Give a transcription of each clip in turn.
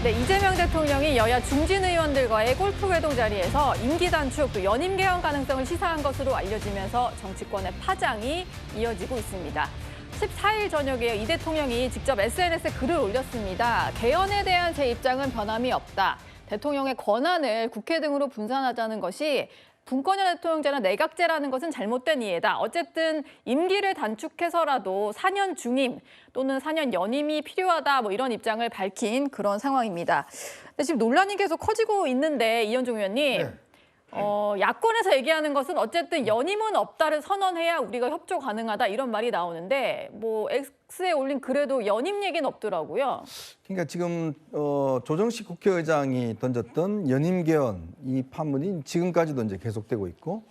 네, 이재명 대통령이 여야 중진 의원들과의 골프 회동 자리에서 임기 단축, 또 연임 개헌 가능성을 시사한 것으로 알려지면서 정치권의 파장이 이어지고 있습니다. 14일 저녁에 이 대통령이 직접 SNS에 글을 올렸습니다. 개헌에 대한 제 입장은 변함이 없다. 대통령의 권한을 국회 등으로 분산하자는 것이 분권형 대통령제나 내각제라는 것은 잘못된 이해다. 어쨌든 임기를 단축해서라도 4년 중임 또는 4년 연임이 필요하다. 뭐 이런 입장을 밝힌 그런 상황입니다. 근데 지금 논란이 계속 커지고 있는데 이현종 의원님. 네. 야권에서 얘기하는 것은 어쨌든 연임은 없다를 선언해야 우리가 협조 가능하다 이런 말이 나오는데 뭐 X에 올린 글에도 연임 얘기는 없더라고요. 그러니까 지금 조정식 국회의장이 던졌던 연임 개헌 이 판문이 지금까지도 이제 계속되고 있고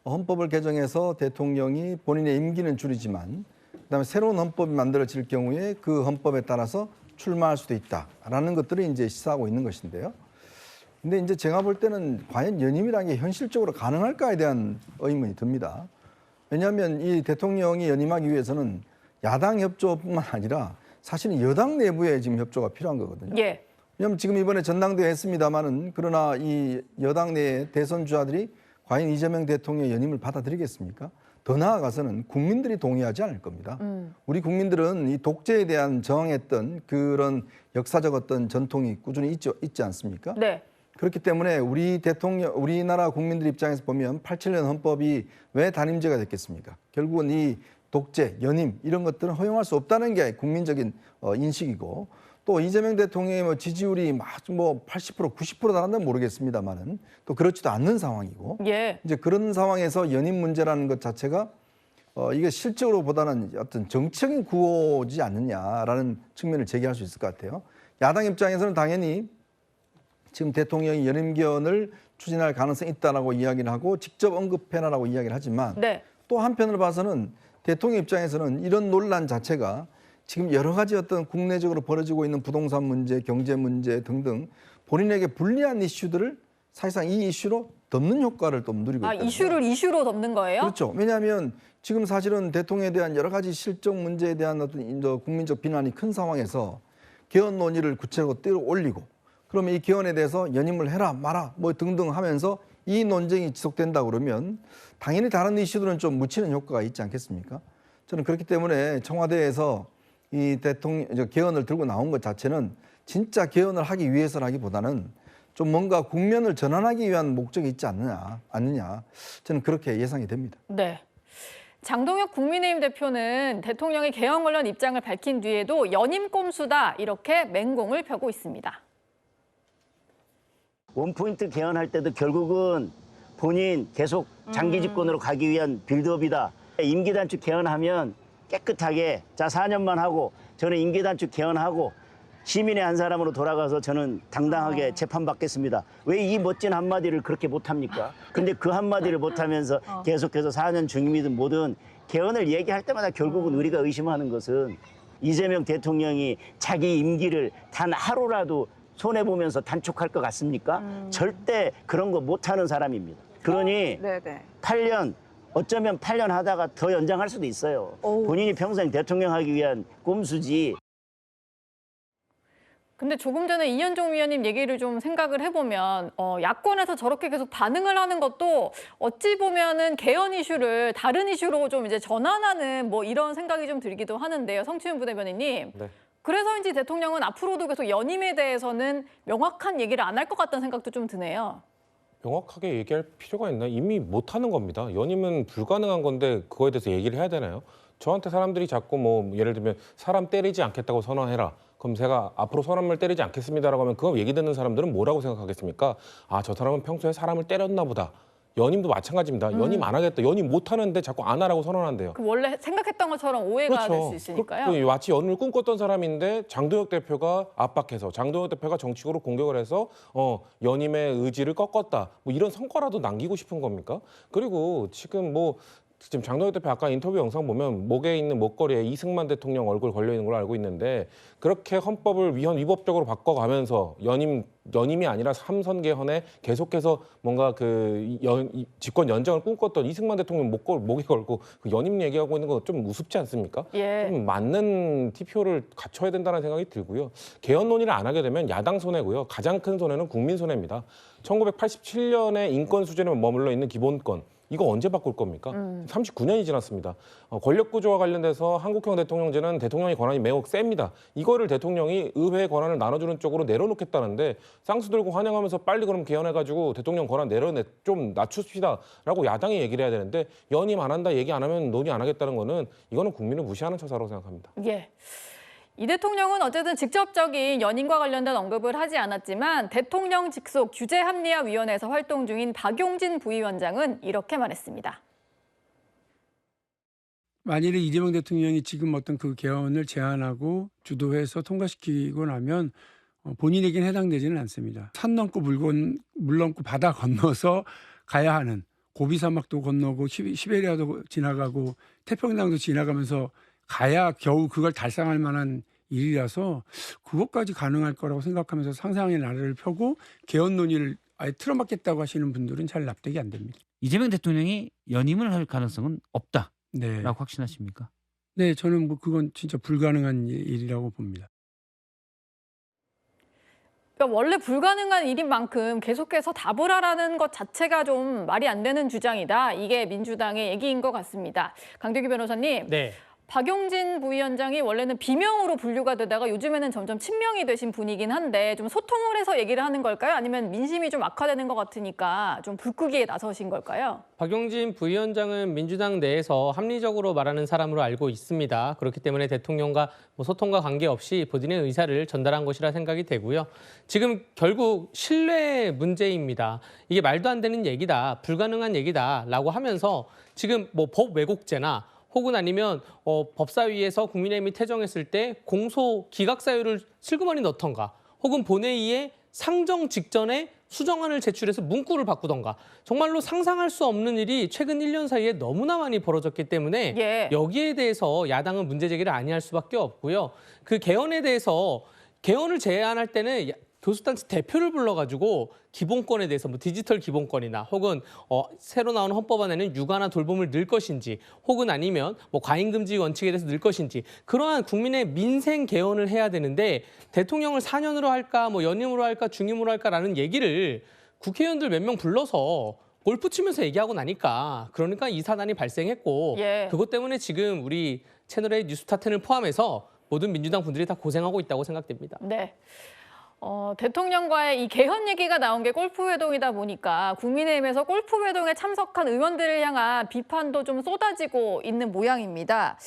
헌법을 개정해서 대통령이 본인의 임기는 줄이지만 그다음에 새로운 헌법이 만들어질 경우에 그 헌법에 따라서 출마할 수도 있다라는 것들을 이제 시사하고 있는 것인데요. 근데 이제 제가 볼 때는 과연 연임이라는 게 현실적으로 가능할까에 대한 의문이 듭니다. 왜냐하면 이 대통령이 연임하기 위해서는 야당 협조뿐만 아니라 사실은 여당 내부에 지금 협조가 필요한 거거든요. 예. 왜냐하면 지금 이번에 전당대회 했습니다마는 그러나 이 여당 내 대선 주자들이 과연 이재명 대통령의 연임을 받아들이겠습니까? 더 나아가서는 국민들이 동의하지 않을 겁니다. 우리 국민들은 이 독재에 대한 저항했던 그런 역사적 어떤 전통이 꾸준히 있지 않습니까? 네. 그렇기 때문에 우리나라 국민들 입장에서 보면 87년 헌법이 왜 단임제가 됐겠습니까? 결국은 이 독재, 연임 이런 것들은 허용할 수 없다는 게 국민적인 인식이고 또 이재명 대통령의 뭐 지지율이 뭐 80%, 90% 달한다면 모르겠습니다만은 또 그렇지도 않는 상황이고 예. 이제 그런 상황에서 연임 문제라는 것 자체가 이게 실적으로 보다는 어떤 정치적인 구호지 않느냐라는 측면을 제기할 수 있을 것 같아요. 야당 입장에서는 당연히 지금 대통령이 연임 개헌을 추진할 가능성이 있다라고 이야기를 하고 직접 언급해라라고 이야기를 하지만 네. 또 한편으로 봐서는 대통령 입장에서는 이런 논란 자체가 지금 여러 가지 어떤 국내적으로 벌어지고 있는 부동산 문제, 경제 문제 등등 본인에게 불리한 이슈들을 사실상 이 이슈로 덮는 효과를 또 누리고 있거든요. 이슈를 이슈로 덮는 거예요? 그렇죠. 왜냐하면 지금 사실은 대통령에 대한 여러 가지 실적 문제에 대한 어떤 국민적 비난이 큰 상황에서 개헌 논의를 구체적으로 끌어올리고 그러면 이 개헌에 대해서 연임을 해라 마라 뭐 등등 하면서 이 논쟁이 지속된다 그러면 당연히 다른 이슈들은 좀 묻히는 효과가 있지 않겠습니까? 저는 그렇기 때문에 청와대에서 이 대통령 개헌을 들고 나온 것 자체는 진짜 개헌을 하기 위해서라기보다는 좀 뭔가 국면을 전환하기 위한 목적이 있지 않느냐 저는 그렇게 예상이 됩니다. 네. 장동혁 국민의힘 대표는 대통령이 개헌 관련 입장을 밝힌 뒤에도 연임 꼼수다 이렇게 맹공을 펴고 있습니다. 원포인트 개헌할 때도 결국은 본인 계속 장기 집권으로 가기 위한 빌드업이다. 임기 단축 개헌하면 깨끗하게 자 4년만 하고 저는 임기 단축 개헌하고 시민의 한 사람으로 돌아가서 저는 당당하게 재판받겠습니다. 왜 이 멋진 한마디를 그렇게 못합니까? 근데 그 한마디를 못하면서 계속해서 4년 중임이든 뭐든 개헌을 얘기할 때마다 결국은 우리가 의심하는 것은 이재명 대통령이 자기 임기를 단 하루라도 손해보면서 단축할 것 같습니까? 절대 그런 거 못하는 사람입니다. 그러니 8년, 어쩌면 8년 하다가 더 연장할 수도 있어요. 본인이 평생 대통령 하기 위한 꼼수지. 근데 조금 전에 이현종 위원님 얘기를 좀 생각을 해보면 야권에서 저렇게 계속 반응을 하는 것도 어찌 보면은 개헌 이슈를 다른 이슈로 좀 이제 전환하는 뭐 이런 생각이 좀 들기도 하는데요. 성추윤 부대변인님. 네. 그래서인지 대통령은 앞으로도 계속 연임에 대해서는 명확한 얘기를 안 할 것 같다는 생각도 좀 드네요. 명확하게 얘기할 필요가 있나? 이미 못하는 겁니다. 연임은 불가능한 건데 그거에 대해서 얘기를 해야 되나요? 저한테 사람들이 자꾸 뭐 예를 들면 사람 때리지 않겠다고 선언해라. 그럼 제가 앞으로 사람을 때리지 않겠습니다라고 하면 그거 얘기 듣는 사람들은 뭐라고 생각하겠습니까? 아, 저 사람은 평소에 사람을 때렸나 보다. 연임도 마찬가지입니다. 연임 안 하겠다. 연임 못 하는데 자꾸 안 하라고 선언한대요. 그 원래 생각했던 것처럼 오해가 될 수 있으니까요. 마치 연임을 꿈꿨던 사람인데 장도혁 대표가 압박해서 장도혁 대표가 정치적으로 공격을 해서 연임의 의지를 꺾었다. 뭐 이런 성과라도 남기고 싶은 겁니까? 그리고 지금 뭐 지금 장동혁 대표 아까 인터뷰 영상 보면 목에 있는 목걸이에 이승만 대통령 얼굴 걸려 있는 걸로 알고 있는데 그렇게 헌법을 위법적으로 바꿔가면서 연임이 아니라 3선 개헌에 계속해서 뭔가 집권 연장을 꿈꿨던 이승만 대통령 목에 걸고 그 연임 얘기하고 있는 거 좀 우습지 않습니까? 예. 좀 맞는 TPO를 갖춰야 된다는 생각이 들고요. 개헌 논의를 안 하게 되면 야당 손해고요. 가장 큰 손해는 국민 손해입니다. 1987년에 인권 수준에 머물러 있는 기본권. 이거 언제 바꿀 겁니까? 39년이 지났습니다. 권력 구조와 관련돼서 한국형 대통령제는 대통령의 권한이 매우 셉니다. 이거를 대통령이 의회 권한을 나눠주는 쪽으로 내려놓겠다는데 쌍수 들고 환영하면서 빨리 그럼 개헌해가지고 대통령 권한 좀 낮춥시다라고 야당이 얘기를 해야 되는데 연임 안 한다 얘기 안 하면 논의 안 하겠다는 거는 이거는 국민을 무시하는 처사라고 생각합니다. 예. 이 대통령은 어쨌든 직접적인 연임과 관련된 언급을 하지 않았지만 대통령 직속 규제합리화위원회에서 활동 중인 박용진 부위원장은 이렇게 말했습니다. 만일에 이재명 대통령이 지금 어떤 그 개헌을 제안하고 주도해서 통과시키고 나면 본인에게는 해당되지는 않습니다. 산 넘고 물 넘고 바다 건너서 가야 하는 고비사막도 건너고 시베리아도 지나가고 태평양도 지나가면서 가야 겨우 그걸 달성할 만한 일이라서 그것까지 가능할 거라고 생각하면서 상상의 나래를 펴고 개헌 논의를 아예 틀어막겠다고 하시는 분들은 잘 납득이 안 됩니다. 이재명 대통령이 연임을 할 가능성은 없다라고 네, 확신하십니까? 네, 저는 뭐 그건 진짜 불가능한 일이라고 봅니다. 그러니까 원래 불가능한 일인 만큼 계속해서 답을 하라는 것 자체가 좀 말이 안 되는 주장이다. 이게 민주당의 얘기인 것 같습니다. 강대규 변호사님. 네. 박용진 부위원장이 원래는 비명으로 분류가 되다가 요즘에는 점점 친명이 되신 분이긴 한데 좀 소통을 해서 얘기를 하는 걸까요? 아니면 민심이 좀 악화되는 것 같으니까 좀 불끄기에 나서신 걸까요? 박용진 부위원장은 민주당 내에서 합리적으로 말하는 사람으로 알고 있습니다. 그렇기 때문에 대통령과 소통과 관계없이 본인의 의사를 전달한 것이라 생각이 되고요. 지금 결국 신뢰 문제입니다. 이게 말도 안 되는 얘기다, 불가능한 얘기다라고 하면서 지금 법 왜곡죄나 혹은 아니면 법사위에서 국민의힘이 태정했을 때 공소 기각 사유를 슬그머니 넣던가 혹은 본회의에 상정 직전에 수정안을 제출해서 문구를 바꾸던가 정말로 상상할 수 없는 일이 최근 1년 사이에 너무나 많이 벌어졌기 때문에 예. 여기에 대해서 야당은 문제 제기를 아니할 수밖에 없고요. 그 개헌에 대해서 개헌을 제안할 때는 교수단체 대표를 불러가지고 기본권에 대해서 디지털 기본권이나 혹은 새로 나오는 헌법안에는 육아나 돌봄을 넣을 것인지 혹은 아니면 과잉금지 원칙에 대해서 넣을 것인지 그러한 국민의 민생 개헌을 해야 되는데 대통령을 4년으로 할까 연임으로 할까 중임으로 할까라는 얘기를 국회의원들 몇 명 불러서 골프 치면서 얘기하고 나니까 그러니까 이 사단이 발생했고 예. 그것 때문에 지금 우리 채널의 뉴스타10을 포함해서 모든 민주당 분들이 다 고생하고 있다고 생각됩니다. 네. 대통령과의 이 개헌 얘기가 나온 게 골프회동이다 보니까 국민의힘에서 골프회동에 참석한 의원들을 향한 비판도 좀 쏟아지고 있는 모양입니다.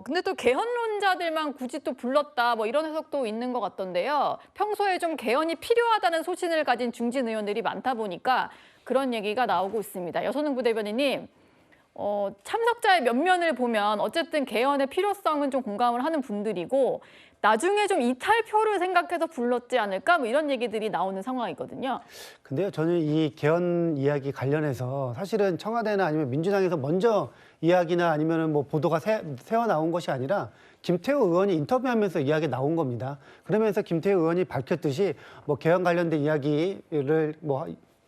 근데 또 개헌론자들만 굳이 또 불렀다 이런 해석도 있는 것 같던데요. 평소에 좀 개헌이 필요하다는 소신을 가진 중진 의원들이 많다 보니까 그런 얘기가 나오고 있습니다. 여선흥 부대변인님. 참석자의 면면을 보면 어쨌든 개헌의 필요성은 좀 공감을 하는 분들이고 나중에 좀 이탈표를 생각해서 불렀지 않을까 이런 얘기들이 나오는 상황이거든요. 근데요, 저는 이 개헌 이야기 관련해서 사실은 청와대나 아니면 민주당에서 먼저 이야기나 아니면 보도가 새어 나온 것이 아니라 김태우 의원이 인터뷰하면서 이야기 나온 겁니다. 그러면서 김태우 의원이 밝혔듯이 개헌 관련된 이야기를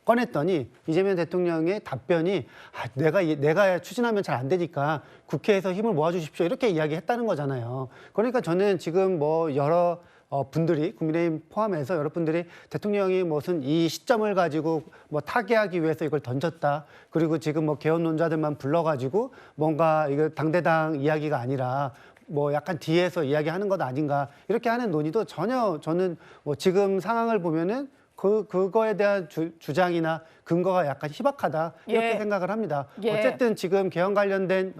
꺼냈더니 이재명 대통령의 답변이 내가 추진하면 잘 안 되니까 국회에서 힘을 모아주십시오 이렇게 이야기했다는 거잖아요. 그러니까 저는 지금 여러 분들이 국민의힘 포함해서 여러분들이 대통령이 무슨 이 시점을 가지고 타개하기 위해서 이걸 던졌다. 그리고 지금 개헌론자들만 불러가지고 뭔가 이거 당대당 이야기가 아니라 약간 뒤에서 이야기하는 것 아닌가 이렇게 하는 논의도 전혀 저는 지금 상황을 보면은 그거에 대한 주장이나 근거가 약간 희박하다 이렇게 예. 생각을 합니다. 예. 어쨌든 지금 개헌 관련된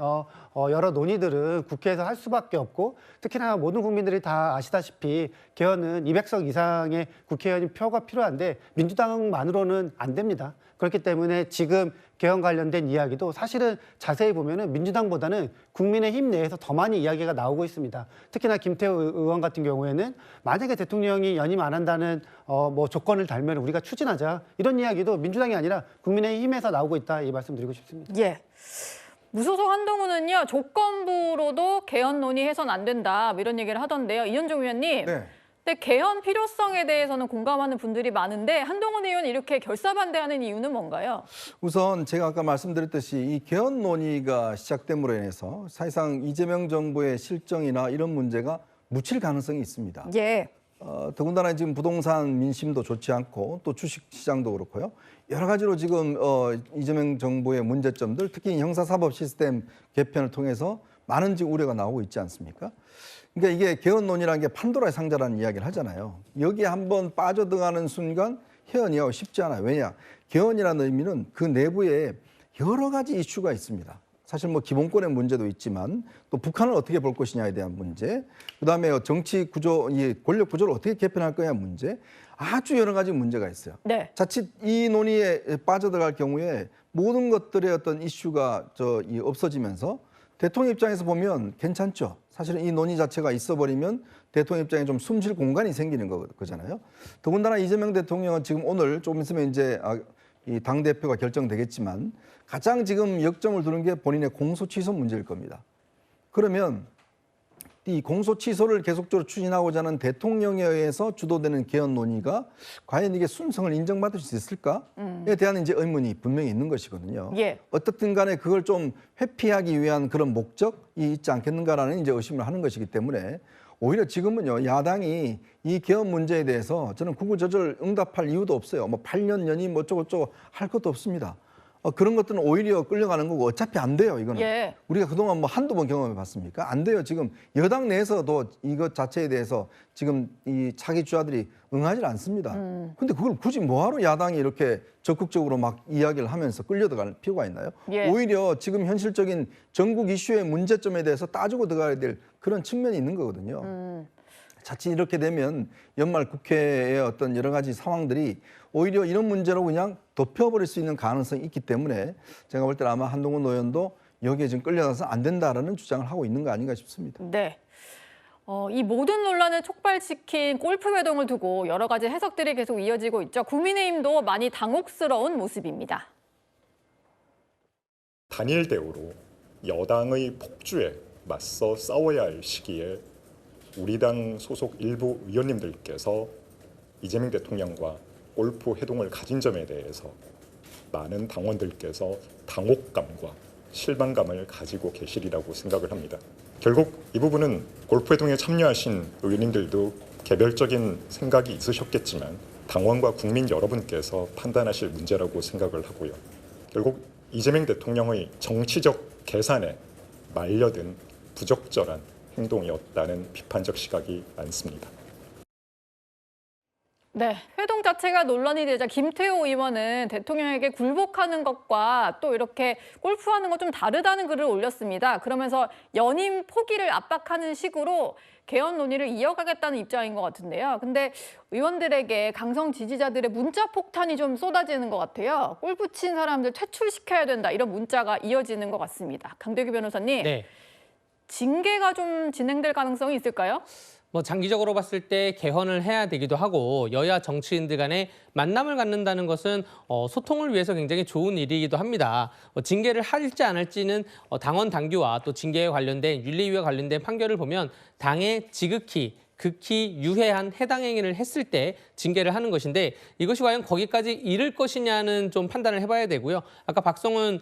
여러 논의들은 국회에서 할 수밖에 없고 특히나 모든 국민들이 다 아시다시피 개헌은 200석 이상의 국회의원이 표가 필요한데 민주당만으로는 안 됩니다. 그렇기 때문에 지금 개헌 관련된 이야기도 사실은 자세히 보면은 민주당보다는 국민의힘 내에서 더 많이 이야기가 나오고 있습니다. 특히나 김태우 의원 같은 경우에는 만약에 대통령이 연임 안 한다는 조건을 달면 우리가 추진하자 이런 이야기도 민주당이 아니라 국민의힘에서 나오고 있다 이 말씀드리고 싶습니다. 예. 무소속 한동훈은요, 조건부로도 개헌 논의해선 안 된다, 뭐 이런 얘기를 하던데요. 이현종 의원님. 네. 근데 개헌 필요성에 대해서는 공감하는 분들이 많은데 한동훈 의원이 이렇게 결사반대하는 이유는 뭔가요? 우선 제가 아까 말씀드렸듯이 이 개헌 논의가 시작됨으로 인해서 사실상 이재명 정부의 실정이나 이런 문제가 묻힐 가능성이 있습니다. 예. 더군다나 지금 부동산 민심도 좋지 않고 또 주식 시장도 그렇고요. 여러 가지로 지금 이재명 정부의 문제점들, 특히 형사사법 시스템 개편을 통해서 많은 지금 우려가 나오고 있지 않습니까? 그러니까 이게 개헌 논의라는 게 판도라의 상자라는 이야기를 하잖아요. 여기에 한번 빠져들어가는 순간 헤어나오기 쉽지 않아요. 왜냐? 개헌이라는 의미는 그 내부에 여러 가지 이슈가 있습니다. 사실 뭐 기본권의 문제도 있지만 또 북한을 어떻게 볼 것이냐에 대한 문제, 그다음에 정치 구조, 이 권력 구조를 어떻게 개편할 거냐 문제, 아주 여러 가지 문제가 있어요. 네. 자칫 이 논의에 빠져들어갈 경우에 모든 것들의 어떤 이슈가 없어지면서 대통령 입장에서 보면 괜찮죠. 사실은 이 논의 자체가 있어버리면 대통령 입장에 좀 숨쉴 공간이 생기는 거잖아요. 더군다나 이재명 대통령은 지금 오늘 조금 있으면 이제 이 당대표가 결정되겠지만 가장 지금 역점을 두는 게 본인의 공소 취소 문제일 겁니다. 그러면 이 공소 취소를 계속적으로 추진하고자 하는 대통령에 의해서 주도되는 개헌 논의가 과연 이게 순성을 인정받을 수 있을까에 대한 이제 의문이 분명히 있는 것이거든요. 예. 어떻든 간에 그걸 좀 회피하기 위한 그런 목적이 있지 않겠는가라는 이제 의심을 하는 것이기 때문에 오히려 지금은요, 야당이 이 개헌 문제에 대해서 저는 구구절절 응답할 이유도 없어요. 뭐 8년 연임 뭐 어쩌고저쩌고 할 것도 없습니다. 그런 것들은 오히려 끌려가는 거고 어차피 안 돼요, 이거는. 예. 우리가 그동안 뭐 한두 번 경험해 봤습니까? 안 돼요. 지금 여당 내에서도 이것 자체에 대해서 지금 이 차기 주자들이 응하지 않습니다. 근데 그걸 굳이 뭐하러 야당이 이렇게 적극적으로 막 이야기를 하면서 끌려들어갈 필요가 있나요? 예. 오히려 지금 현실적인 전국 이슈의 문제점에 대해서 따지고 들어가야 될 그런 측면이 있는 거거든요. 자칫 이렇게 되면 연말 국회의 어떤 여러 가지 상황들이 오히려 이런 문제로 그냥 덮여버릴 수 있는 가능성이 있기 때문에 제가 볼 때 아마 한동훈 의원도 여기에 지금 끌려가서 안 된다라는 주장을 하고 있는 거 아닌가 싶습니다. 네. 이 모든 논란을 촉발시킨 골프 회동을 두고 여러 가지 해석들이 계속 이어지고 있죠. 국민의힘도 많이 당혹스러운 모습입니다. 단일 대우로 여당의 폭주에 맞서 싸워야 할 시기에 우리 당 소속 일부 의원님들께서 이재명 대통령과 골프 회동을 가진 점에 대해서 많은 당원들께서 당혹감과 실망감을 가지고 계시리라고 생각을 합니다. 결국 이 부분은 골프 회동에 참여하신 의원님들도 개별적인 생각이 있으셨겠지만 당원과 국민 여러분께서 판단하실 문제라고 생각을 하고요. 결국 이재명 대통령의 정치적 계산에 말려든 부적절한 행동이었다는 비판적 시각이 많습니다. 네, 회동 자체가 논란이 되자 김태호 의원은 대통령에게 굴복하는 것과 또 이렇게 골프하는 것 좀 다르다는 글을 올렸습니다. 그러면서 연임 포기를 압박하는 식으로 개헌 논의를 이어가겠다는 입장인 것 같은데요. 근데 의원들에게 강성 지지자들의 문자 폭탄이 좀 쏟아지는 것 같아요. 골프 친 사람들 퇴출시켜야 된다, 이런 문자가 이어지는 것 같습니다. 강대규 변호사님, 네. 징계가 좀 진행될 가능성이 있을까요? 뭐 장기적으로 봤을 때 개헌을 해야 되기도 하고 여야 정치인들 간의 만남을 갖는다는 것은 소통을 위해서 굉장히 좋은 일이기도 합니다. 징계를 할지 안 할지는 당원 당규와 또 징계에 관련된 윤리위와 관련된 판결을 보면 당에 지극히 극히 유해한 해당 행위를 했을 때 징계를 하는 것인데 이것이 과연 거기까지 이를 것이냐는 좀 판단을 해봐야 되고요. 아까 박성훈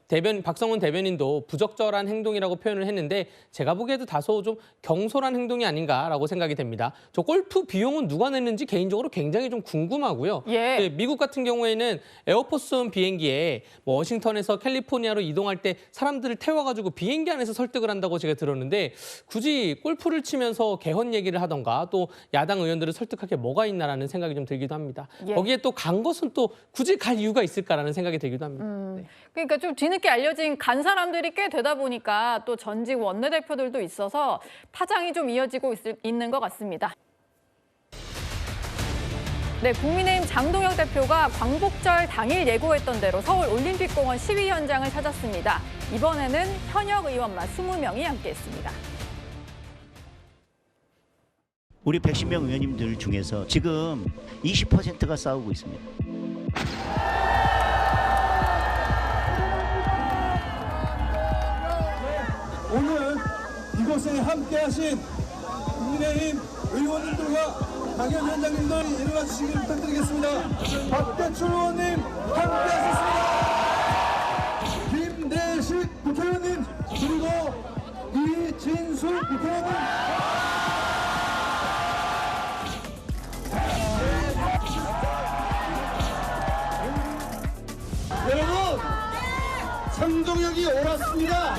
대변인도 부적절한 행동이라고 표현을 했는데 제가 보기에도 다소 좀 경솔한 행동이 아닌가라고 생각이 됩니다. 저 골프 비용은 누가 냈는지 개인적으로 굉장히 좀 궁금하고요. 예. 미국 같은 경우에는 에어포스원 비행기에 뭐 워싱턴에서 캘리포니아로 이동할 때 사람들을 태워가지고 비행기 안에서 설득을 한다고 제가 들었는데 굳이 골프를 치면서 개헌 얘기를 하던가 또 야당 의원들을 설득할 게 뭐가 있나라는 생각이 좀 들기도 합니다. 예. 거기에 또 간 것은 또 굳이 갈 이유가 있을까라는 생각이 들기도 합니다. 네. 그러니까 좀 뒤늦게 알려진 간 사람들이 꽤 되다 보니까 또 전직 원내대표들도 있어서 파장이 좀 이어지고 있는 것 같습니다. 네, 국민의힘 장동혁 대표가 광복절 당일 예고했던 대로 서울 올림픽공원 시위 현장을 찾았습니다. 이번에는 현역 의원만 20명이 함께했습니다. 우리 110명 의원님들 중에서 지금 20%가 싸우고 있습니다. 이곳에 함께하신 국민의힘 의원님들과 당협위원장님들 일어나 주시길 부탁드리겠습니다. 박대출 의원님 함께하셨습니다. 김대식 국회의원님 그리고 이진수 국회의원님. 여러분, 상동혁이 옳았습니다.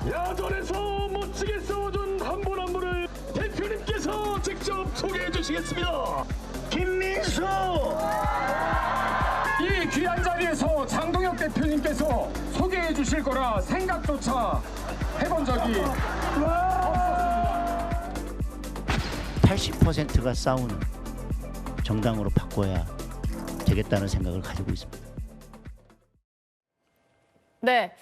야전에서 멋지게 싸워준 한 분 한 분을 대표님께서 직접 소개해 주시겠습니다. 김민수! 이 귀한 자리에서 장동혁 대표님께서 소개해 주실 거라 생각조차 해본 적이 없었습니다. 80%가 싸우는 정당으로 바꿔야 되겠다는 생각을 가지고 있습니다. 네.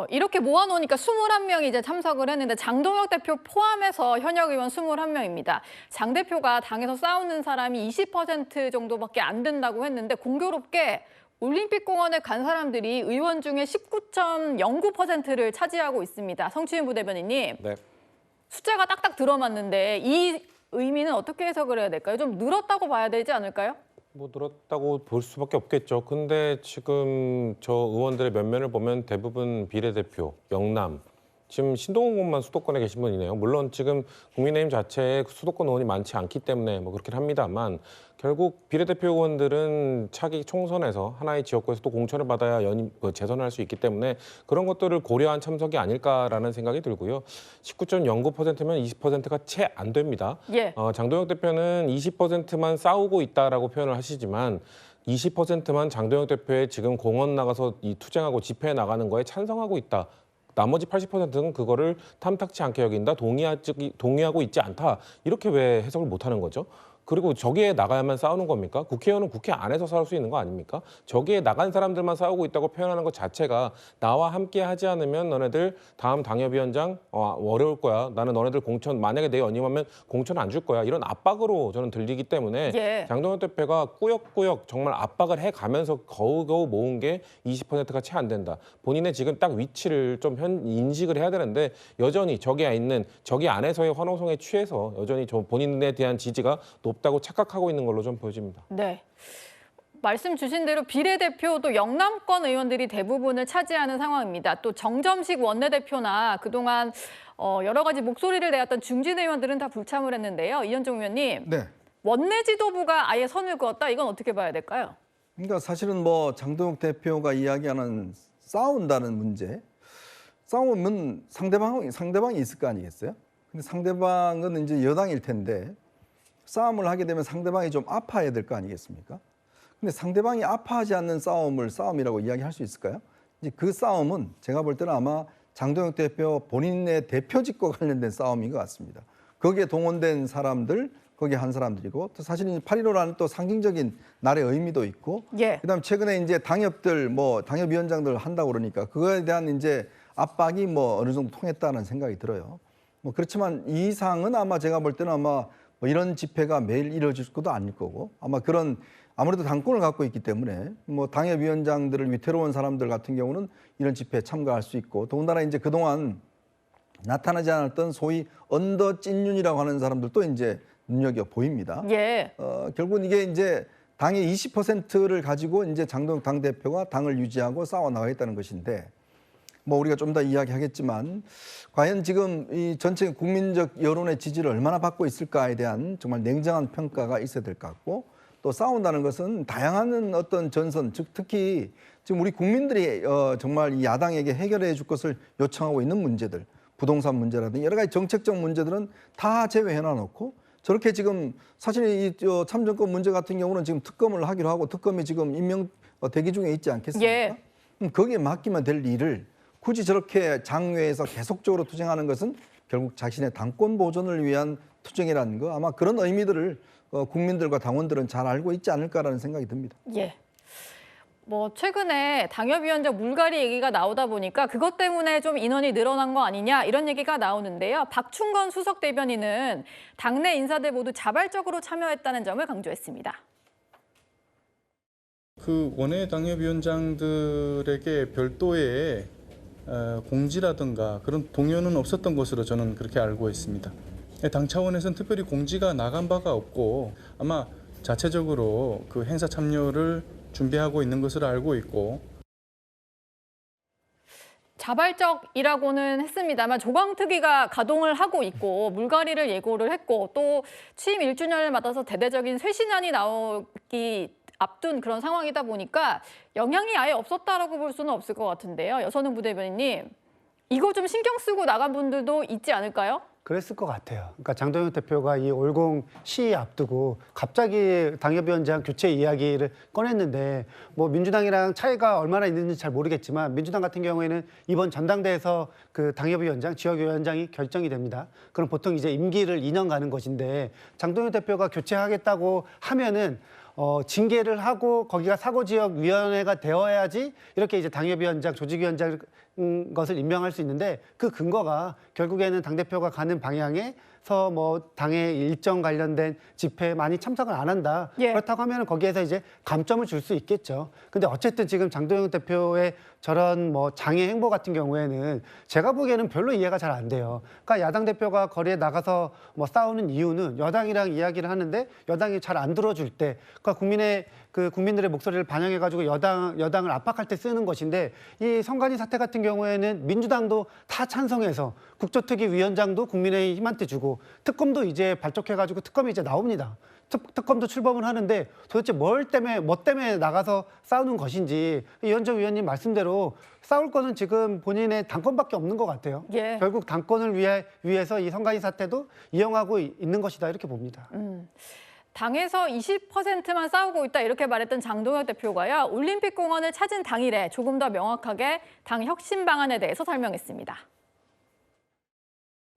이렇게 모아놓으니까 21명이 이제 참석을 했는데 장동혁 대표 포함해서 현역 의원 21명입니다. 장 대표가 당에서 싸우는 사람이 20% 정도밖에 안 된다고 했는데 공교롭게 올림픽공원에 간 사람들이 의원 중에 19.09%를 차지하고 있습니다. 성추인 부대변인님, 네. 숫자가 딱딱 들어맞는데 이 의미는 어떻게 해석을 해야 될까요? 좀 늘었다고 봐야 되지 않을까요? 뭐 늘었다고 볼 수밖에 없겠죠. 근데 지금 저 의원들의 면면을 보면 대부분 비례대표, 영남, 지금 신동훈 의원만 수도권에 계신 분이네요. 물론 지금 국민의힘 자체에 수도권 의원이 많지 않기 때문에 뭐 그렇긴 합니다만 결국 비례대표 의원들은 차기 총선에서 하나의 지역구에서 또 공천을 받아야 재선을 할 수 있기 때문에 그런 것들을 고려한 참석이 아닐까라는 생각이 들고요. 19.09%면 20%가 채 안 됩니다. 예. 장동혁 대표는 20%만 싸우고 있다라고 표현을 하시지만 20%만 장동혁 대표의 지금 공원 나가서 이 투쟁하고 집회에 나가는 거에 찬성하고 있다. 나머지 80%는 그거를 탐탁치 않게 여긴다, 동의하고 있지 않다. 이렇게 왜 해석을 못하는 거죠? 그리고 저기에 나가야만 싸우는 겁니까? 국회의원은 국회 안에서 싸울 수 있는 거 아닙니까? 저기에 나간 사람들만 싸우고 있다고 표현하는 것 자체가 나와 함께 하지 않으면 너네들 다음 당협위원장 어려울 거야. 나는 너네들 공천 만약에 내 연임하면 공천 안 줄 거야. 이런 압박으로 저는 들리기 때문에 예. 장동혁 대표가 꾸역꾸역 정말 압박을 해가면서 겨우겨우 모은 게 20%가 채 안 된다. 본인의 지금 딱 위치를 좀 인식을 해야 되는데 여전히 저기 안에서의 환호성에 취해서 여전히 본인에 대한 지지가 높다고 착각하고 있는 걸로 좀 보여집니다. 네. 말씀 주신 대로 비례대표 또 영남권 의원들이 대부분을 차지하는 상황입니다. 또 정점식 원내대표나 그동안 여러 가지 목소리를 내었던 중진 의원들은 다 불참을 했는데요. 이현종 의원님, 네. 원내 지도부가 아예 선을 그었다. 이건 어떻게 봐야 될까요? 그러니까 사실은 뭐 장동혁 대표가 이야기하는 싸운다는 문제, 싸우면 상대방이 있을 거 아니겠어요? 근데 상대방은 이제 여당일 텐데 싸움을 하게 되면 상대방이 좀 아파야 될 거 아니겠습니까? 근데 상대방이 아파하지 않는 싸움을 싸움이라고 이야기할 수 있을까요? 이제 그 싸움은 제가 볼 때는 아마 장동혁 대표 본인의 대표직과 관련된 싸움인 것 같습니다. 거기에 동원된 사람들, 거기에 한 사람들이고 또 사실은 8.15라는 또 상징적인 날의 의미도 있고 예. 그다음 최근에 이제 당협위원장들 한다고 그러니까 그거에 대한 이제 압박이 뭐 어느 정도 통했다는 생각이 들어요. 뭐 그렇지만 이 이상은 아마 제가 볼 때는 아마 뭐 이런 집회가 매일 이루어질 것도 아닐 거고 아마 아무래도 당권을 갖고 있기 때문에 뭐 당협위원장들을 위태로운 사람들 같은 경우는 이런 집회에 참가할 수 있고 더군다나 이제 그동안 나타나지 않았던 소위 언더 찐윤이라고 하는 사람들도 이제 눈여겨 보입니다. 예. 결국은 이게 이제 당의 20%를 가지고 이제 장동혁 당대표가 당을 유지하고 싸워 나가겠다는 것인데 뭐 우리가 좀 더 이야기하겠지만 과연 지금 이 전체 국민적 여론의 지지를 얼마나 받고 있을까에 대한 정말 냉정한 평가가 있어야 될 것 같고 또 싸운다는 것은 다양한 어떤 전선, 즉 특히 지금 우리 국민들이 정말 이 야당에게 해결해 줄 것을 요청하고 있는 문제들, 부동산 문제라든지 여러 가지 정책적 문제들은 다 제외해 놔놓고 저렇게 지금 사실 이 참정권 문제 같은 경우는 지금 특검을 하기로 하고 특검이 지금 임명 대기 중에 있지 않겠습니까? 예. 거기에 맡기면 될 일을 굳이 저렇게 장외에서 계속적으로 투쟁하는 것은 결국 자신의 당권 보존을 위한 투쟁이라는 거 아마 그런 의미들을 국민들과 당원들은 잘 알고 있지 않을까라는 생각이 듭니다. 예. 뭐 최근에 당협위원장 물갈이 얘기가 나오다 보니까 그것 때문에 좀 인원이 늘어난 거 아니냐 이런 얘기가 나오는데요. 박충건 수석 대변인은 당내 인사들 모두 자발적으로 참여했다는 점을 강조했습니다. 그 원외 당협위원장들에게 별도의 공지라든가 그런 동요는 없었던 것으로 저는 그렇게 알고 있습니다. 당 차원에서는 특별히 공지가 나간 바가 없고 아마 자체적으로 그 행사 참여를 준비하고 있는 것으로 알고 있고 자발적이라고는 했습니다만 조광특위가 가동을 하고 있고 물갈이를 예고를 했고 또 취임 1주년을 맞아서 대대적인 쇄신안이 나오기 앞둔 그런 상황이다 보니까 영향이 아예 없었다라고 볼 수는 없을 것 같은데요. 여선웅 부대변인님, 이거 좀 신경 쓰고 나간 분들도 있지 않을까요? 그랬을 것 같아요. 그러니까 장동혁 대표가 이 올공 시위 앞두고 갑자기 당협위원장 교체 이야기를 꺼냈는데 뭐 민주당이랑 차이가 얼마나 있는지 잘 모르겠지만 민주당 같은 경우에는 이번 전당대회에서 그 당협위원장, 지역위원장이 결정이 됩니다. 그럼 보통 이제 임기를 2년 가는 것인데 장동혁 대표가 교체하겠다고 하면은 징계를 하고 거기가 사고지역위원회가 되어야지 이렇게 이제 당협위원장, 조직위원장 것을 임명할 수 있는데 그 근거가 결국에는 당대표가 가는 방향에서 뭐 당의 일정 관련된 집회에 많이 참석을 안 한다. 예. 그렇다고 하면 거기에서 이제 감점을 줄 수 있겠죠. 근데 어쨌든 지금 장동혁 대표의 저런 뭐 장애 행보 같은 경우에는 제가 보기에는 별로 이해가 잘 안 돼요. 그러니까 야당 대표가 거리에 나가서 뭐 싸우는 이유는 여당이랑 이야기를 하는데 여당이 잘 안 들어줄 때, 그러니까 국민들의 목소리를 반영해가지고 여당을 압박할 때 쓰는 것인데 이 성관이 사태 같은 경우에는 민주당도 다 찬성해서 국조특위 위원장도 국민의힘한테 주고 특검도 이제 발족해가지고 특검이 이제 나옵니다. 특검도 출범을 하는데 도대체 뭐 때문에 나가서 싸우는 것인지 이현정 위원님 말씀대로 싸울 거는 지금 본인의 당권밖에 없는 것 같아요. 예. 결국 당권을 위해서 이 성관이 사태도 이용하고 있는 것이다 이렇게 봅니다. 당에서 20%만 싸우고 있다 이렇게 말했던 장동혁 대표가요. 올림픽 공원을 찾은 당일에 조금 더 명확하게 당 혁신 방안에 대해서 설명했습니다.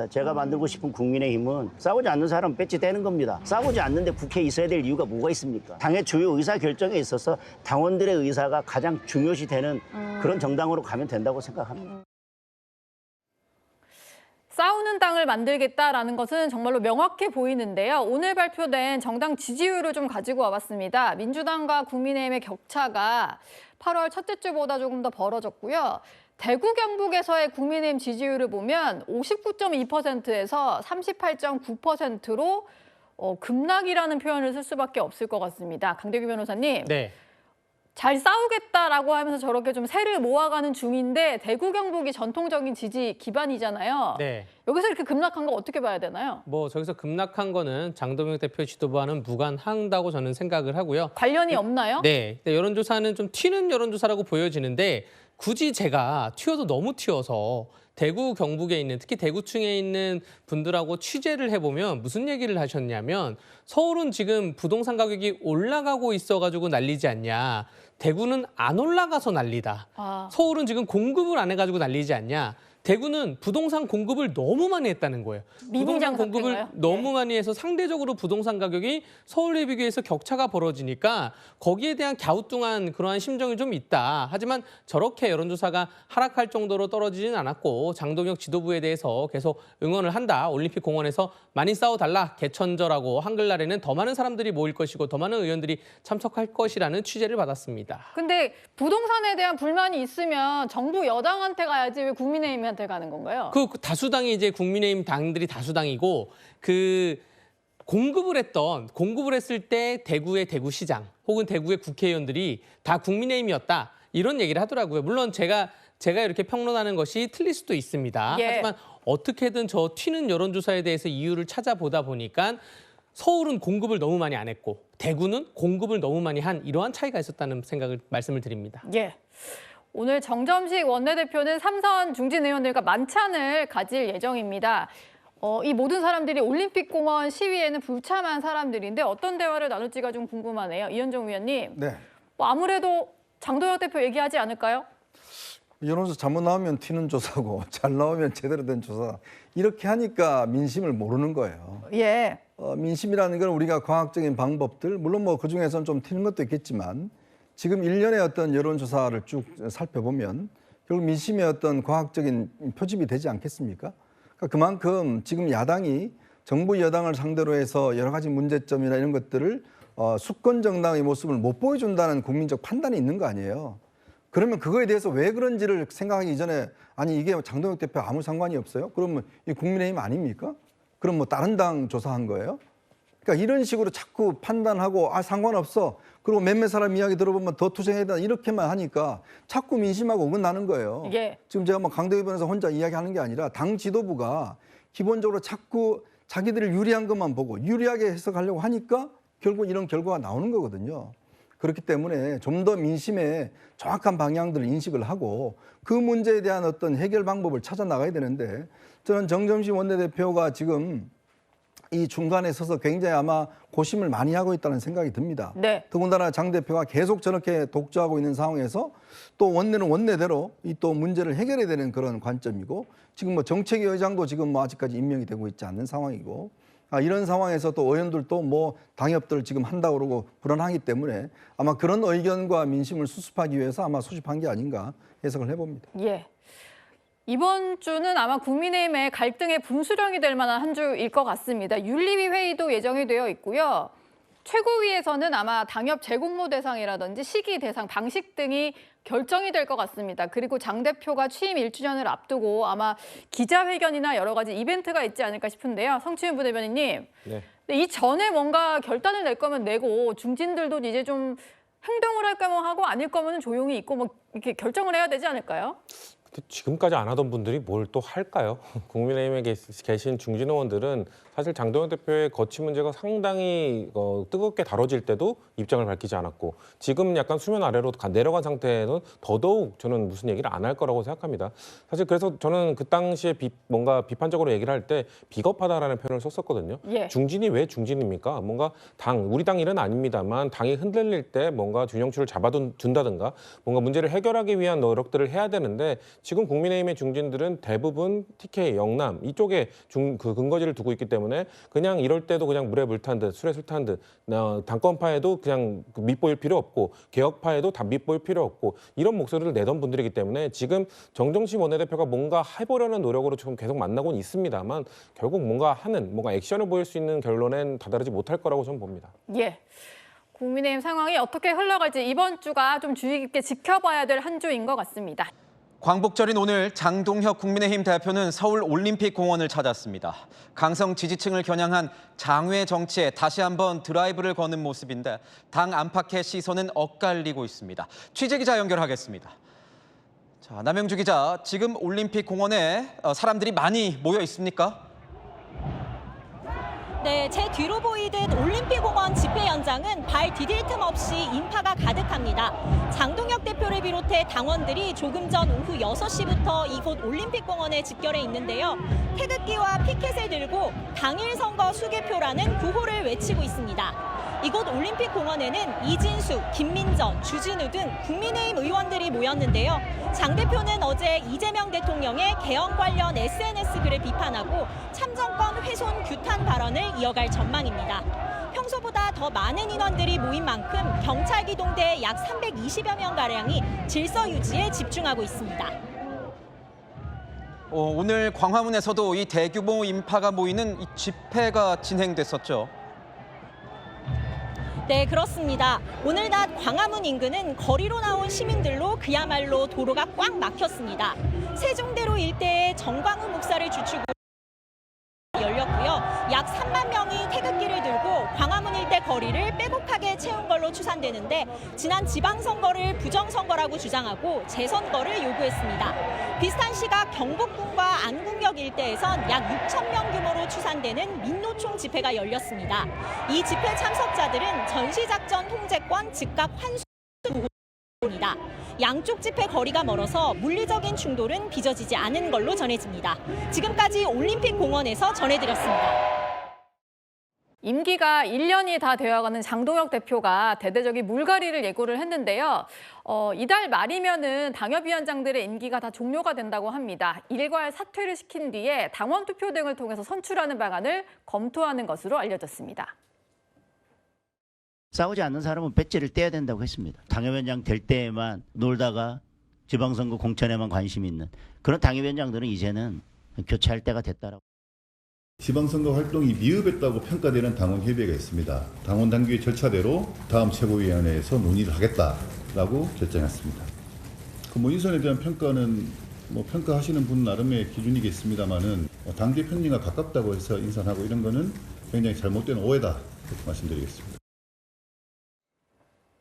제가 만들고 싶은 국민의힘은 싸우지 않는 사람 배치되는 겁니다. 싸우지 않는데 국회에 있어야 될 이유가 뭐가 있습니까? 당의 주요 의사결정에 있어서 당원들의 의사가 가장 중요시 되는 그런 정당으로 가면 된다고 생각합니다. 싸우는 당을 만들겠다라는 것은 정말로 명확해 보이는데요. 오늘 발표된 정당 지지율을 좀 가지고 와봤습니다. 민주당과 국민의힘의 격차가 8월 첫째 주보다 조금 더 벌어졌고요. 대구 경북에서의 국민의힘 지지율을 보면 59.2%에서 38.9%로 급락이라는 표현을 쓸 수밖에 없을 것 같습니다. 강대규 변호사님. 네. 잘 싸우겠다라고 하면서 저렇게 좀 세를 모아가는 중인데 대구 경북이 전통적인 지지 기반이잖아요. 네. 여기서 이렇게 급락한 거 어떻게 봐야 되나요? 뭐 저기서 급락한 거는 장동혁 대표 지도부와는 무관한다고 저는 생각을 하고요. 관련이 없나요? 네. 여론조사는 좀 튀는 여론조사라고 보여지는데 굳이 제가 튀어도 너무 튀어서 대구 경북에 있는 특히 대구층에 있는 분들하고 취재를 해보면 무슨 얘기를 하셨냐면 서울은 지금 부동산 가격이 올라가고 있어가지고 난리지 않냐. 대구는 안 올라가서 난리다. 서울은 지금 공급을 안 해가지고 난리지 않냐. 대구는 부동산 공급을 너무 많이 했다는 거예요. 부동산 공급을 사태인가요? 너무 많이 해서 상대적으로 부동산 가격이 서울에 비교해서 격차가 벌어지니까 거기에 대한 갸우뚱한 그러한 심정이 좀 있다. 하지만 저렇게 여론조사가 하락할 정도로 떨어지진 않았고 장동혁 지도부에 대해서 계속 응원을 한다. 올림픽 공원에서 많이 싸워달라. 개천절하고 한글날에는 더 많은 사람들이 모일 것이고 더 많은 의원들이 참석할 것이라는 취재를 받았습니다. 근데 부동산에 대한 불만이 있으면 정부 여당한테 가야지 왜 국민의힘한테 가는 건가요? 그 다수당이 이제 국민의힘 당들이 다수당이고 공급을 했을 때 대구의 대구시장 혹은 대구의 국회의원들이 다 국민의힘이었다. 이런 얘기를 하더라고요. 물론 제가 이렇게 평론하는 것이 틀릴 수도 있습니다. 예. 하지만 어떻게든 저 튀는 여론조사에 대해서 이유를 찾아보다 보니까 서울은 공급을 너무 많이 안 했고 대구는 공급을 너무 많이 한 이러한 차이가 있었다는 말씀을 드립니다. 예. 오늘 정점식 원내대표는 3선 중진 의원들과 만찬을 가질 예정입니다. 이 모든 사람들이 올림픽공원 시위에는 불참한 사람들인데 어떤 대화를 나눌지가 좀 궁금하네요. 이현정 위원님. 네. 뭐 아무래도 장동혁 대표 얘기하지 않을까요? 여론조사 잘못 나오면 튀는 조사고 잘 나오면 제대로 된 조사. 이렇게 하니까 민심을 모르는 거예요. 예. 민심이라는 건 우리가 과학적인 방법들, 물론 뭐 그중에서는 좀 튀는 것도 있겠지만 지금 일련의 어떤 여론조사를 쭉 살펴보면 결국 민심의 어떤 과학적인 표집이 되지 않겠습니까? 그러니까 그만큼 지금 야당이 정부 여당을 상대로 해서 여러 가지 문제점이나 이런 것들을 수권 정당의 모습을 못 보여준다는 국민적 판단이 있는 거 아니에요. 그러면 그거에 대해서 왜 그런지를 생각하기 이전에 아니 이게 장동혁 대표 아무 상관이 없어요? 그러면 이 국민의힘 아닙니까? 그럼 뭐 다른 당 조사한 거예요? 그러니까 이런 식으로 자꾸 판단하고 아 상관없어. 그리고 몇몇 사람 이야기 들어보면 더 투쟁해야 된다 이렇게만 하니까 자꾸 민심하고 어긋나는 거예요. 예. 지금 제가 뭐 강대휘 변호사 혼자 이야기하는 게 아니라 당 지도부가 기본적으로 자꾸 자기들이 유리한 것만 보고 유리하게 해석하려고 하니까 결국 이런 결과가 나오는 거거든요. 그렇기 때문에 좀 더 민심의 정확한 방향들을 인식을 하고 그 문제에 대한 어떤 해결 방법을 찾아 나가야 되는데 저는 정점식 원내대표가 지금 이 중간에 서서 굉장히 아마 고심을 많이 하고 있다는 생각이 듭니다. 네. 더군다나 장 대표가 계속 저렇게 독주하고 있는 상황에서 또 원내는 원내대로 이 또 문제를 해결해야 되는 그런 관점이고 지금 뭐 정책위 의장도 지금 뭐 아직까지 임명이 되고 있지 않는 상황이고 이런 상황에서 또 의원들도 뭐 당협들 지금 한다고 그러고 불안하기 때문에 아마 그런 의견과 민심을 수습하기 위해서 아마 소집한 게 아닌가 해석을 해봅니다. 예. 이번 주는 아마 국민의힘의 갈등의 분수령이 될 만한 한 주일 것 같습니다. 윤리위 회의도 예정이 되어 있고요. 최고위에서는 아마 당협 재공모 대상이라든지 시기 대상, 방식 등이 결정이 될 것 같습니다. 그리고 장 대표가 취임 1주년을 앞두고 아마 기자회견이나 여러 가지 이벤트가 있지 않을까 싶은데요. 성추인 부대변인님, 네. 이 전에 뭔가 결단을 낼 거면 내고 중진들도 이제 좀 행동을 할 거면 하고 아닐 거면 조용히 있고 뭐 이렇게 결정을 해야 되지 않을까요? 지금까지 안 하던 분들이 뭘 또 할까요? 국민의힘에 계신 중진 의원들은 사실 장동혁 대표의 거취 문제가 상당히 뜨겁게 다뤄질 때도 입장을 밝히지 않았고 지금 약간 수면 아래로 내려간 상태에는 더더욱 저는 무슨 얘기를 안 할 거라고 생각합니다. 사실 그래서 저는 그 당시에 뭔가 비판적으로 얘기를 할 때 비겁하다라는 표현을 썼었거든요. 예. 중진이 왜 중진입니까? 뭔가 우리 당 일은 아닙니다만 당이 흔들릴 때 뭔가 균형추를 잡아둔다든가 뭔가 문제를 해결하기 위한 노력들을 해야 되는데 지금 국민의힘의 중진들은 대부분 TK, 영남 이쪽에 그 근거지를 두고 있기 때문에 그냥 이럴 때도 그냥 물에 물 탄 듯 술에 술 탄 듯 당권파에도 그냥 밑보일 필요 없고 개혁파에도 다 밑보일 필요 없고 이런 목소리를 내던 분들이기 때문에 지금 정정식 원내대표가 뭔가 해보려는 노력으로 지금 계속 만나고는 있습니다만 결국 뭔가 액션을 보일 수 있는 결론엔 다다르지 못할 거라고 저는 봅니다. 예. 국민의힘 상황이 어떻게 흘러갈지 이번 주가 좀 주의 깊게 지켜봐야 될 한 주인 것 같습니다. 광복절인 오늘 장동혁 국민의힘 대표는 서울 올림픽공원을 찾았습니다. 강성 지지층을 겨냥한 장외 정치에 다시 한번 드라이브를 거는 모습인데 당 안팎의 시선은 엇갈리고 있습니다. 취재기자 연결하겠습니다. 자, 남영주 기자, 지금 올림픽공원에 사람들이 많이 모여 있습니까? 네, 제 뒤로 보이듯 올림픽공원 집회 현장은 발 디딜 틈 없이 인파가 가득합니다. 장동혁 대표를 비롯해 당원들이 조금 전 오후 6시부터 이곳 올림픽공원에 집결해 있는데요. 태극기와 피켓을 들고 당일 선거 수개표라는 구호를 외치고 있습니다. 이곳 올림픽공원에는 이진수, 김민정, 주진우 등 국민의힘 의원들이 모였는데요. 장 대표는 어제 이재명 대통령의 개헌 관련 SNS 글을 비판하고 참정권 훼손 규탄 발언을 이어갈 전망입니다. 평소보다 더 많은 인원들이 모인 만큼 경찰 기동대 약 320여 명가량이 질서 유지에 집중하고 있습니다. 오늘 광화문에서도 이 대규모 인파가 모이는 이 집회가 진행됐었죠. 네, 그렇습니다. 오늘 낮 광화문 인근은 거리로 나온 시민들로 그야말로 도로가 꽉 막혔습니다. 세종대로 일대에 정광훈 목사를 주축으로 열렸고요. 약 3만 명이 태극기를 들고 광화문 일대 거리를 빼곡하게 채운 걸로 추산되는데 지난 지방선거를 부정선거라고 주장하고 재선거를 요구했습니다. 비슷한 시각 경복궁과 안국역 일대에선 약 6천 명 규모로 추산되는 민노총 집회가 열렸습니다. 이 집회 참석자들은 전시작전 통제권 즉각 환수 입니다. 양쪽 집회 거리가 멀어서 물리적인 충돌은 빚어지지 않은 걸로 전해집니다. 지금까지 올림픽공원에서 전해드렸습니다. 임기가 1년이 다 되어가는 장동혁 대표가 대대적인 물갈이를 예고를 했는데요. 이달 말이면은 당협위원장들의 임기가 다 종료가 된다고 합니다. 일괄 사퇴를 시킨 뒤에 당원 투표 등을 통해서 선출하는 방안을 검토하는 것으로 알려졌습니다. 싸우지 않는 사람은 배째를 떼야 된다고 했습니다. 당협위원장 될 때에만 놀다가 지방선거 공천에만 관심이 있는 그런 당협위원장들은 이제는 교체할 때가 됐다라고. 지방선거 활동이 미흡했다고 평가되는 당원협의회가 있습니다. 당원 당규의 절차대로 다음 최고위원회에서 논의를 하겠다라고 결정했습니다. 뭐 인선에 대한 평가는 뭐 평가하시는 분 나름의 기준이겠습니다만은 당 대표님과 가깝다고 해서 인선하고 이런 거는 굉장히 잘못된 오해다 이렇게 말씀드리겠습니다.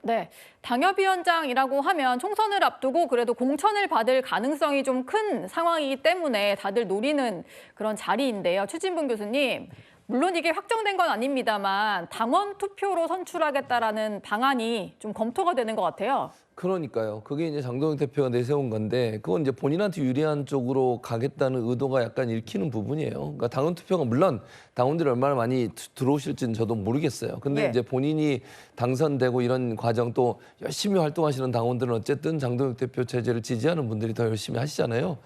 네, 당협위원장이라고 하면 총선을 앞두고 그래도 공천을 받을 가능성이 좀 큰 상황이기 때문에 다들 노리는 그런 자리인데요. 최진봉 교수님, 물론 이게 확정된 건 아닙니다만 당원 투표로 선출하겠다라는 방안이 좀 검토가 되는 것 같아요. 그러니까요. 그게 이제 장동혁 대표가 내세운 건데 그건 이제 본인한테 유리한 쪽으로 가겠다는 의도가 약간 읽히는 부분이에요. 그러니까 당원 투표가 물론 당원들이 얼마나 많이 들어오실지는 저도 모르겠어요. 근데 이제 본인이 당선되고 이런 과정 또 열심히 활동하시는 당원들은 어쨌든 장동혁 대표 체제를 지지하는 분들이 더 열심히 하시잖아요.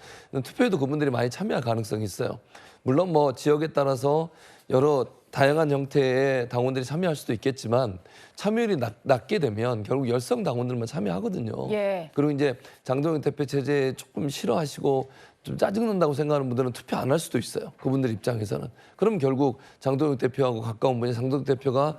투표에도 그분들이 많이 참여할 가능성이 있어요. 물론 뭐 지역에 따라서 여러 다양한 형태의 당원들이 참여할 수도 있겠지만 참여율이 낮게 되면 결국 열성 당원들만 참여하거든요. 예. 그리고 이제 장동혁 대표 체제 조금 싫어하시고 좀 짜증난다고 생각하는 분들은 투표 안 할 수도 있어요. 그분들 입장에서는. 그럼 결국 장동혁 대표하고 가까운 분이 장동혁 대표가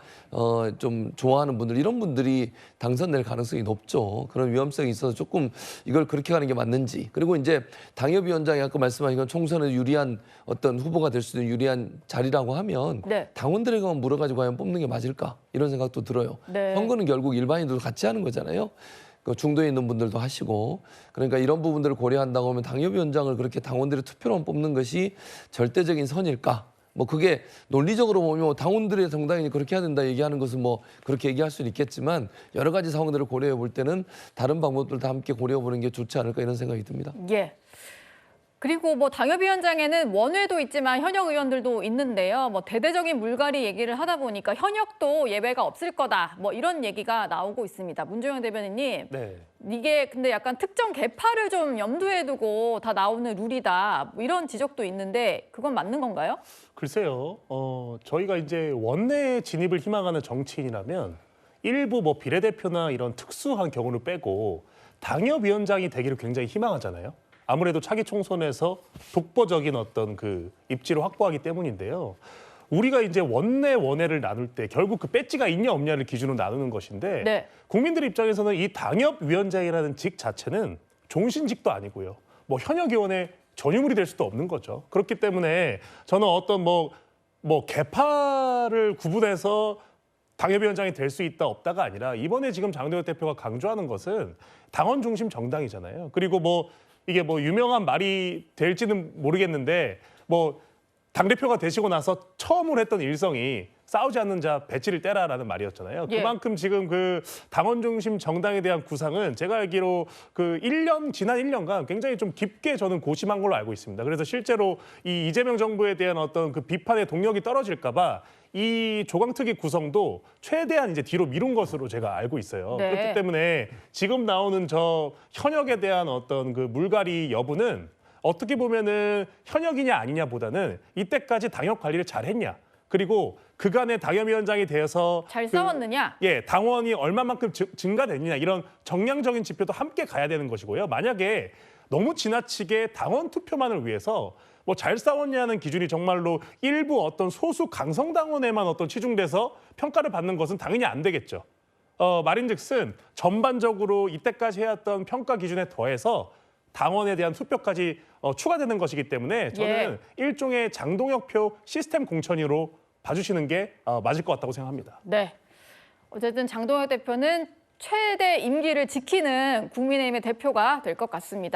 좀 좋아하는 분들 이런 분들이 당선될 가능성이 높죠. 그런 위험성이 있어서 조금 이걸 그렇게 가는 게 맞는지. 그리고 이제 당협위원장이 아까 말씀하신 건 총선에 유리한 어떤 후보가 될 수 있는 유리한 자리라고 하면 네. 당원들에게만 물어가지고 과연 뽑는 게 맞을까 이런 생각도 들어요. 네. 선거는 결국 일반인들도 같이 하는 거잖아요. 그 중도에 있는 분들도 하시고 그러니까 이런 부분들을 고려한다고 하면 당협위원장을 그렇게 당원들의 투표로만 뽑는 것이 절대적인 선일까? 뭐 그게 논리적으로 보면 당원들의 정당이니 그렇게 해야 된다 얘기하는 것은 뭐 그렇게 얘기할 수는 있겠지만 여러 가지 상황들을 고려해 볼 때는 다른 방법들 다 함께 고려해 보는 게 좋지 않을까 이런 생각이 듭니다. 예. 그리고 뭐 당협위원장에는 원외도 있지만 현역 의원들도 있는데요. 뭐 대대적인 물갈이 얘기를 하다 보니까 현역도 예외가 없을 거다. 뭐 이런 얘기가 나오고 있습니다. 문종영 대변인님, 네. 이게 근데 약간 특정 계파를 좀 염두에 두고 다 나오는 룰이다. 뭐 이런 지적도 있는데 그건 맞는 건가요? 글쎄요. 저희가 이제 원내 진입을 희망하는 정치인이라면 일부 뭐 비례대표나 이런 특수한 경우를 빼고 당협위원장이 되기를 굉장히 희망하잖아요. 아무래도 차기 총선에서 독보적인 어떤 그 입지를 확보하기 때문인데요. 우리가 이제 원내를 나눌 때 결국 그 배지가 있냐 없냐를 기준으로 나누는 것인데 네. 국민들 입장에서는 이 당협위원장이라는 직 자체는 종신직도 아니고요. 뭐 현역 의원의 전유물이 될 수도 없는 거죠. 그렇기 때문에 저는 어떤 뭐 계파를 구분해서 당협위원장이 될 수 있다 없다가 아니라 이번에 지금 장동혁 대표가 강조하는 것은 당원 중심 정당이잖아요. 그리고 뭐 이게 뭐 유명한 말이 될지는 모르겠는데 뭐 당대표가 되시고 나서 처음으로 했던 일성이 싸우지 않는 자 배치를 떼라라는 말이었잖아요. 예. 그만큼 지금 그 당원 중심 정당에 대한 구상은 제가 알기로 그 지난 1년간 굉장히 좀 깊게 저는 고심한 걸로 알고 있습니다. 그래서 실제로 이 이재명 정부에 대한 어떤 그 비판의 동력이 떨어질까 봐 이 조강특위 구성도 최대한 이제 뒤로 미룬 것으로 제가 알고 있어요. 네. 그렇기 때문에 지금 나오는 저 현역에 대한 어떤 그 물갈이 여부는 어떻게 보면은 현역이냐 아니냐보다는 이때까지 당협 관리를 잘했냐. 그리고 그간의 당협위원장이 되어서 잘 싸웠느냐? 당원이 얼마만큼 증가됐느냐 이런 정량적인 지표도 함께 가야 되는 것이고요. 만약에 너무 지나치게 당원 투표만을 위해서 뭐 잘 싸웠냐는 기준이 정말로 일부 어떤 소수 강성당원에만 어떤 치중돼서 평가를 받는 것은 당연히 안 되겠죠. 말인즉슨 전반적으로 이때까지 해왔던 평가 기준에 더해서 당원에 대한 투표까지 추가되는 것이기 때문에 저는 일종의 장동혁표 시스템 공천으로 봐주시는 게 맞을 것 같다고 생각합니다. 네. 어쨌든 장동혁 대표는 최대 임기를 지키는 국민의힘의 대표가 될 것 같습니다.